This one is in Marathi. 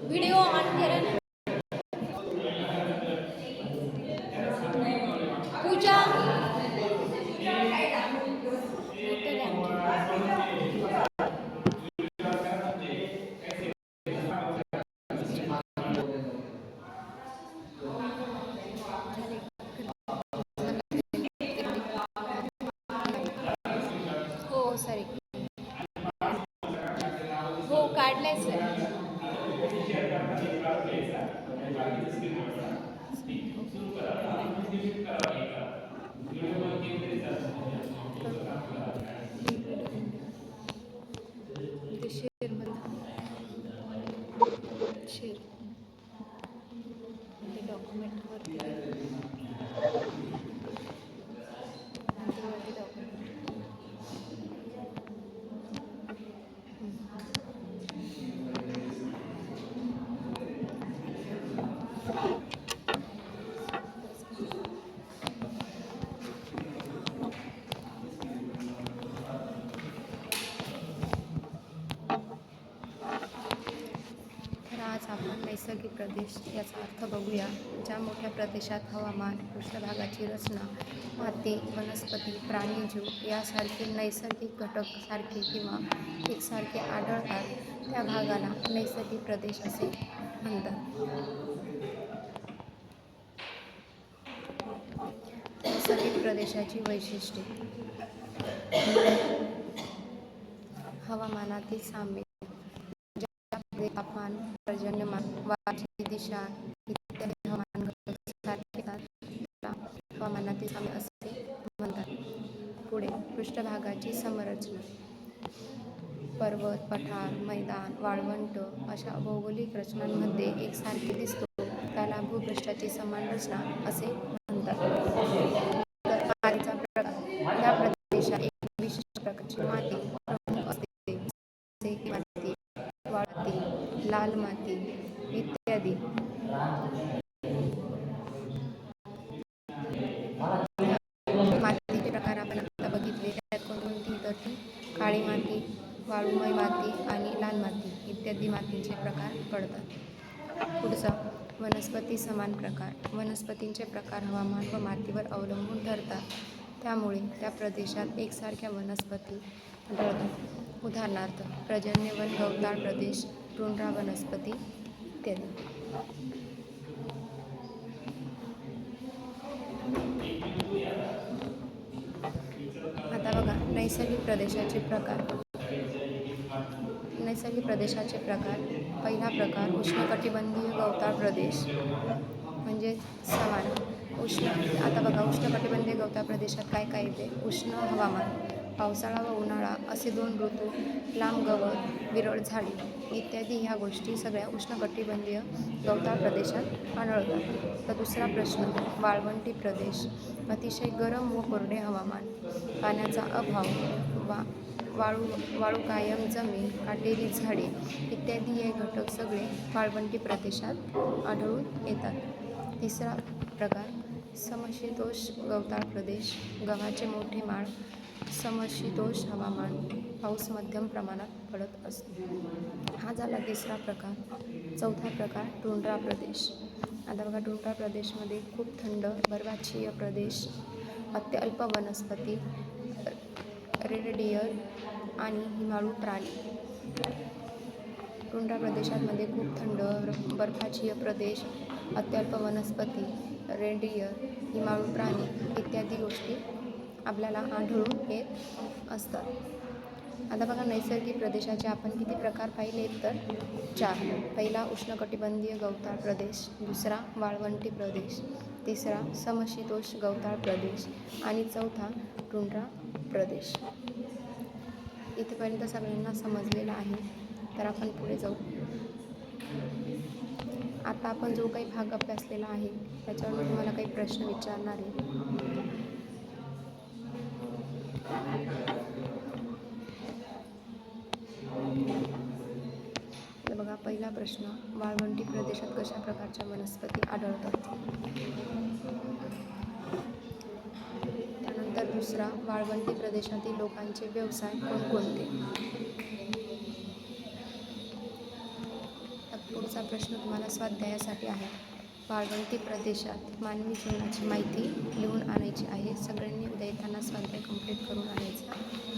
व्हिडिओ ऑन करा ना. पूजा हो सॉरी हो काढलाय सर. ते शेअर शेअर ते डॉक्युमेंटवरती डॉक्युमेंट तर आज आपण नैसर्गिक प्रदेश याचा अर्थ बघूया. ज्या मोठ्या प्रदेशात हवामान, पृष्ठभागाची रचना, माती, वनस्पती, प्राणीजीव यासारखे नैसर्गिक घटक सारखे किंवा एकसारखे आढळतात त्या भागाला नैसर्गिक प्रदेश असे म्हणतात. नैसर्गिक प्रदेशाची वैशिष्ट्ये. हवामानातील साम्य. तापमान, पर्जन्यमान, वाऱ्याची दिशा इत्यादी हवामान घटक सारखे त्याला हवामानातील साम्य असे म्हणतात. पुढे पृष्ठभागाची समरचना. पर्वत, पठार, मैदान, वाळवंट अशा भौगोलिक रचनांमध्ये एकसारखे दिसतो त्याला भूपृष्ठाची समान रचना असे म्हणतात. तर मातीचा प्रकार. त्या प्रदेशात एक विशिष्ट प्रकारची माती प्रमुख असते, जसे की माती, वाळू, लाल माती इत्यादी. मातीचे प्रकार आपण आता बघितले. त्यात कोणकोणती तर ती काळी माती, वाळूमय माती आणि लाल माती इत्यादी मातींचे प्रकार पडतात. पुढचा वनस्पती समान प्रकार. वनस्पतींचे प्रकार हवामान व मातीवर अवलंबून ठरतात, त्यामुळे त्या प्रदेशात एकसारख्या वनस्पती आढळतात. उदाहरणार्थ पर्जन्यवन गवताळ प्रदेश, टुंड्रा वनस्पती इत्यादी. आता बघा नैसर्गिक प्रदेशाचे प्रकार. नैसर्गिक प्रदेशाचे प्रकार. पहिला प्रकार उष्णकटिबंधीय गवताळ प्रदेश म्हणजे समान. आता बघा उष्णकटिबंधीय गवताळ प्रदेशात काय काय येते. उष्ण हवामान, पावसाळा व उन्हाळा असे 2 ऋतू, लांब गवत, विरळ झाडी इत्यादी ह्या गोष्टी सगळ्या उष्णकटिबंधीय गवताळ प्रदेशात आढळतात. तर दुसरा प्रश्न वाळवंटी प्रदेश. अतिशय गरम व कोरडे हवामान, पाण्याचा अभाव, वाळूकायम जमीन, काटेरी झाडे इत्यादी हे घटक सगळे वाळवंटी प्रदेशात आढळून येतात. तिसरा प्रकार समशीतोष्ण गवताळ प्रदेश. गव्हाचे मोठे माळ, समशीतोष्ण हवामान, पाऊस मध्यम प्रमाणात पडत असतो. हा झाला तिसरा प्रकार. चौथा प्रकार टुंड्रा प्रदेश. आता बघा टुंड्रा प्रदेशमध्ये खूप थंड बर्फाच्छादित प्रदेश, अत्यल्प वनस्पती, रेनडियर आणि हिमाळू प्राणी. टुंड्रा प्रदेशामध्ये खूप थंड बर्फाच्छादित प्रदेश, अत्यल्प वनस्पती, रेनडियर, हिमाळू प्राणी इत्यादी गोष्टी आपल्याला आढळून येत असतात. आता बघा नैसर्गिक प्रदेशाचे आपण किती प्रकार पाहिले तर 4. पहिला उष्णकटिबंधीय गवताळ प्रदेश, दुसरा वाळवंटी प्रदेश, तिसरा समशीतोष्ण गवताळ प्रदेश आणि चौथा टुंड्रा प्रदेश. इथेपर्यंत सगळ्यांना समजलेलं आहे. तर आपण पुढे जाऊ. आता आपण जो काही भाग अभ्यासलेला आहे त्याच्यावर मी तुम्हाला काही प्रश्न विचारणार आहे. तर बघा पहिला प्रश्न, वाळवंटी प्रदेशात कशा प्रकारच्या वनस्पती आढळतात. त्यानंतर दुसरा, वाळवंटी प्रदेशातील लोकांचे व्यवसाय कोणकोणते. पुढचा प्रश्न तुम्हाला स्वाध्यायासाठी आहे. वाळवंटी प्रदेशात मानवी जीवनाची माहिती लिहून आणायची आहे. सगळ्यांनी उद्या येताना स्वाध्याय कंप्लीट करून आणायचा.